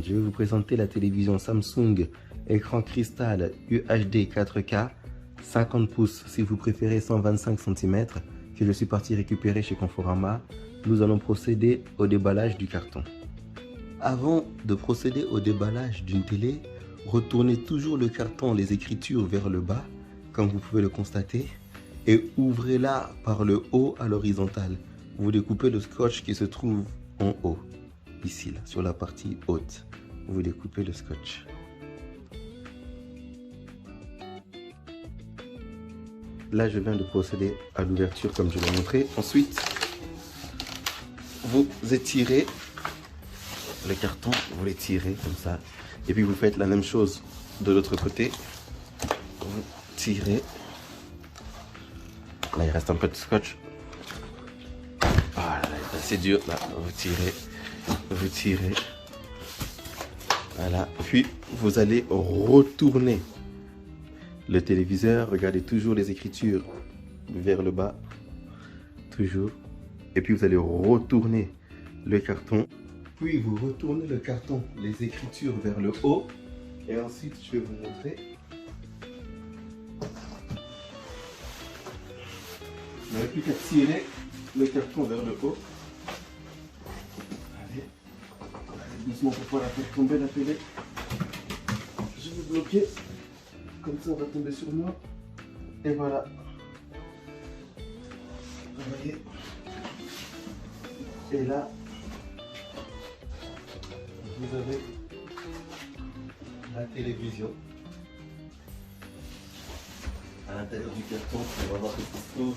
Je vais vous présenter la télévision Samsung écran cristal UHD 4K 50 pouces si vous préférez 125 cm que je suis parti récupérer chez Conforama. Nous allons procéder au déballage du carton. Avant de procéder au déballage d'une télé, retournez toujours le carton, les écritures vers le bas, comme vous pouvez le constater, et ouvrez-la par le haut à l'horizontale. Vous découpez le scotch qui se trouve en haut, ici, là, sur la partie haute. Vous découpez le scotch. Là, je viens de procéder à l'ouverture comme je l'ai montré. Ensuite, vous étirez le carton, vous l'étirez comme ça. Et puis, vous faites la même chose de l'autre côté. Vous tirez. Là, il reste un peu de scotch. Ah, là, c'est dur. Là, vous tirez. Voilà. Puis, vous allez retourner le téléviseur. Regardez toujours les écritures vers le bas. Toujours. Et puis, vous allez retourner le carton. Puis, vous retournez le carton, les écritures vers le haut. Et ensuite, je vais vous montrer. Vous n'avez plus qu'à tirer le carton vers le haut. Allez, doucement pour pouvoir la faire tomber la télé. Je vais bloquer. Comme ça, on va tomber sur moi. Et voilà. Vous voyez. Et là, vous avez la télévision. À l'intérieur du carton, on va voir ce qui se trouve.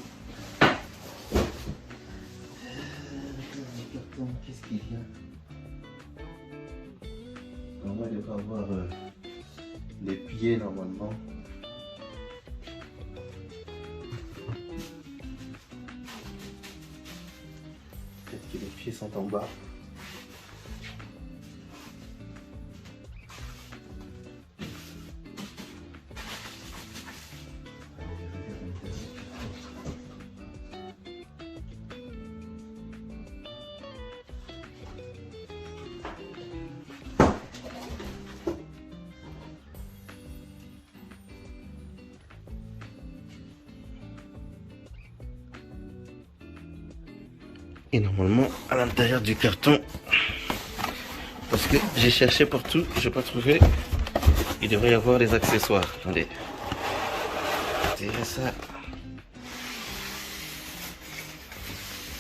Qu'est-ce qu'il y a? Normalement, il devrait avoir les pieds normalement. Peut-être que les pieds sont en bas. Et normalement, à l'intérieur du carton, parce que j'ai cherché partout, je n'ai pas trouvé, il devrait y avoir les accessoires. Attendez. Tirez ça.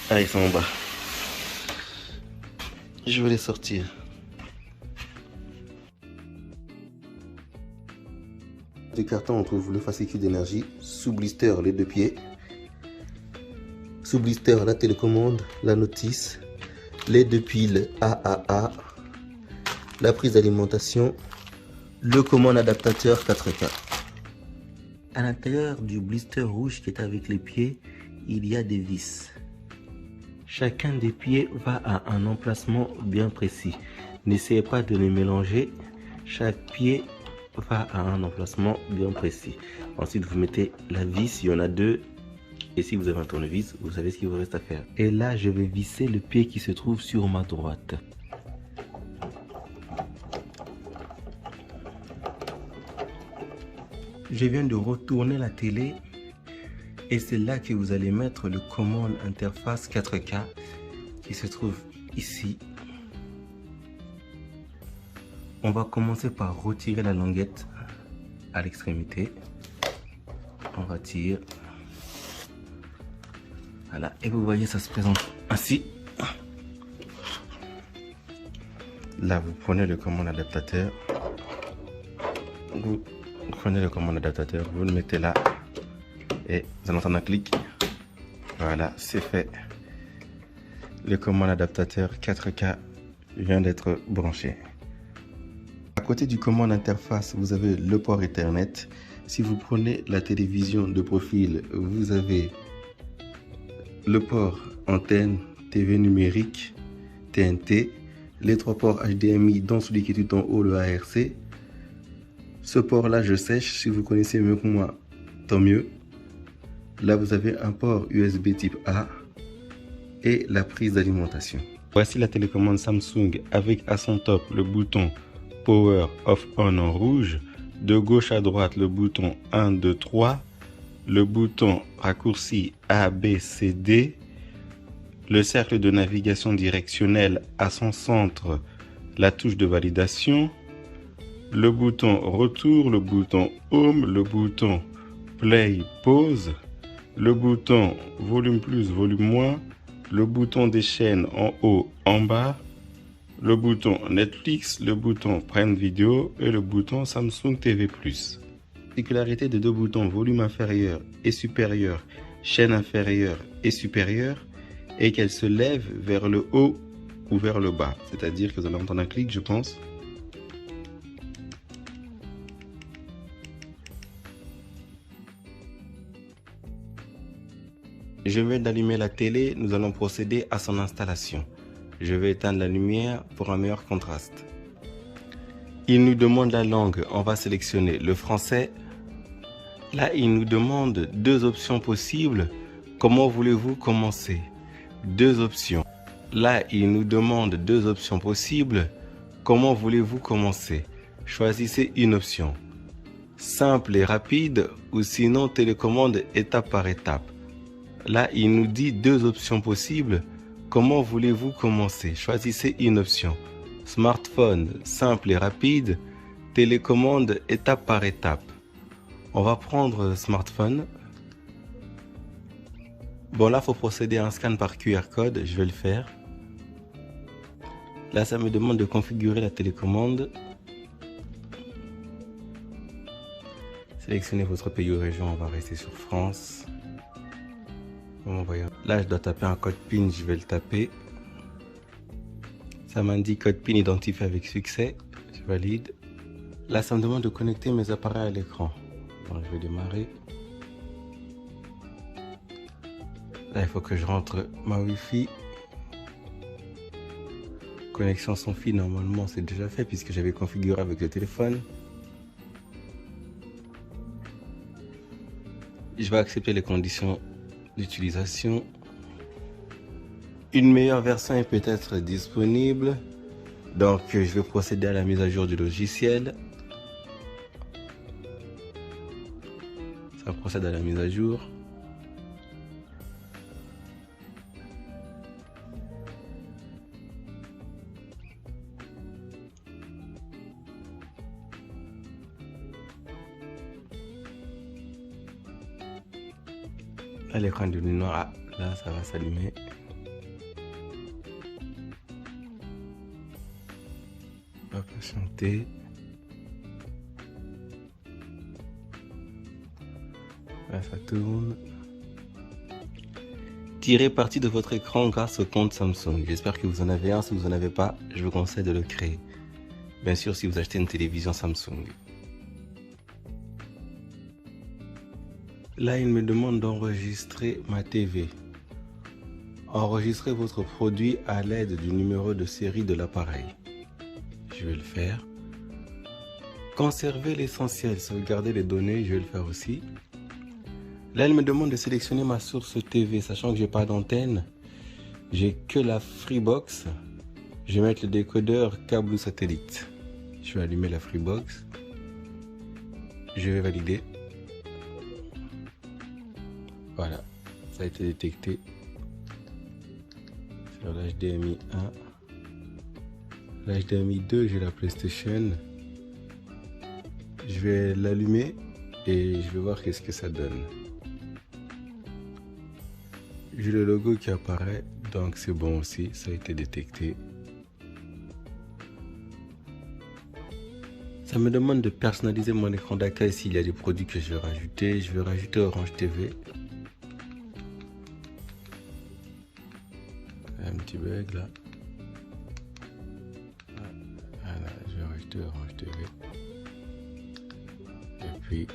Ah, ils sont en bas. Je vais les sortir. Du carton, on trouve le fascicule d'énergie, sous blister, les deux pieds. Sous blister, la télécommande, la notice, les deux piles AAA, la prise d'alimentation, le commande adaptateur 4K. À l'intérieur du blister rouge qui est avec les pieds, il y a des vis. Chacun des pieds va à un emplacement bien précis. N'essayez pas de les mélanger. Chaque pied va à un emplacement bien précis. Ensuite, vous mettez la vis, il y en a deux. Et si vous avez un tournevis, vous savez ce qu'il vous reste à faire. Et là, je vais visser le pied qui se trouve sur ma droite. Je viens de retourner la télé. Et c'est là que vous allez mettre le commande interface 4K qui se trouve ici. On va commencer par retirer la languette à l'extrémité. On retire. Voilà, et vous voyez, ça se présente ainsi. Là, vous prenez le commande adaptateur. Vous prenez le commande adaptateur, vous le mettez là. Et vous allez entendre un clic. Voilà, c'est fait. Le commande adaptateur 4K vient d'être branché. À côté du commande interface, vous avez le port Ethernet. Si vous prenez la télévision de profil, vous avez le port antenne, TV numérique, TNT, les trois ports HDMI dont celui qui est tout en haut, le ARC. Ce port là je sèche, si vous connaissez mieux que moi, tant mieux. Là vous avez un port USB type A et la prise d'alimentation. Voici la télécommande Samsung avec à son top le bouton Power Off On en rouge. De gauche à droite le bouton 1, 2, 3. Le bouton raccourci A, B, C, D. Le cercle de navigation directionnelle à son centre, la touche de validation. Le bouton retour, le bouton home, le bouton play, pause. Le bouton volume plus, volume moins. Le bouton des chaînes en haut, en bas. Le bouton Netflix, le bouton Prime Video et le bouton Samsung TV+. Particularité des deux boutons volume inférieur et supérieur, chaîne inférieure et supérieure, est qu'elle se lève vers le haut ou vers le bas. C'est-à-dire que vous allez entendre un clic, je pense. Je viens d'allumer la télé, nous allons procéder à son installation. Je vais éteindre la lumière pour un meilleur contraste. Il nous demande la langue, on va sélectionner le français. Là, il nous demande deux options possibles. Comment voulez-vous commencer? Deux options. Là, il nous demande deux options possibles. Comment voulez-vous commencer? Choisissez une option. Simple et rapide ou sinon télécommande étape par étape. Là, il nous dit deux options possibles. Comment voulez-vous commencer? Choisissez une option. Smartphone, simple et rapide, télécommande étape par étape. On va prendre smartphone. Bon, là, il faut procéder à un scan par QR code. Je vais le faire. Là, ça me demande de configurer la télécommande. Sélectionnez votre pays ou région. On va rester sur France. Bon, voyons. Là, je dois taper un code PIN, je vais le taper. Ça m'indique code PIN identifié avec succès. Je valide. Là, ça me demande de connecter mes appareils à l'écran. Donc, je vais démarrer. Là, il faut que je rentre ma Wi-Fi. Connexion sans fil, normalement, c'est déjà fait puisque j'avais configuré avec le téléphone. Je vais accepter les conditions d'utilisation. Une meilleure version est peut-être disponible, donc je vais procéder à la mise à jour du logiciel. Ça procède à la mise à jour. Là, l'écran est devenu noir. Ah, là, ça va s'allumer. On va patienter. Là, ça tourne. Tirez parti de votre écran grâce au compte Samsung. J'espère que vous en avez un. Si vous n'en avez pas, je vous conseille de le créer. Bien sûr, si vous achetez une télévision Samsung. Là, il me demande d'enregistrer ma TV. Enregistrez votre produit à l'aide du numéro de série de l'appareil. Je vais le faire. Conserver l'essentiel, sauvegarder les données, je vais le faire aussi. Là, il me demande de sélectionner ma source TV, sachant que j'ai pas d'antenne. J'ai que la Freebox. Je vais mettre le décodeur câble ou satellite. Je vais allumer la Freebox. Je vais valider. Voilà, ça a été détecté sur l'HDMI 1. L'HDMI 2, j'ai la PlayStation. Je vais l'allumer et je vais voir qu'est-ce que ça donne. J'ai le logo qui apparaît, donc c'est bon aussi, ça a été détecté. Ça me demande de personnaliser mon écran d'accueil s'il y a des produits que je vais rajouter. Je vais rajouter Orange TV. Un petit bug là. Voilà, je vais rajouter Orange TV. Et puis,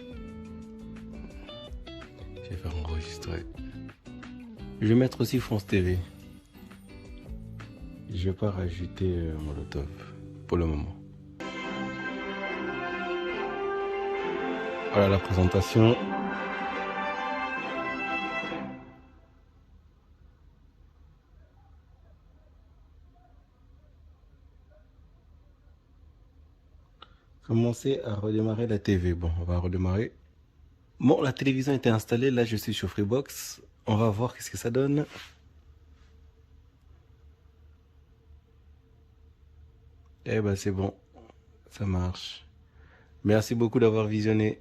je vais faire enregistrer. Je vais mettre aussi France TV. Je vais pas rajouter Molotov pour le moment. Voilà la présentation. commencer à redémarrer la TV. Bon, on va redémarrer. Bon, la télévision était installée. Là, je suis sur Freebox. On va voir qu'est-ce que ça donne. Eh ben, c'est bon. Ça marche. Merci beaucoup d'avoir visionné.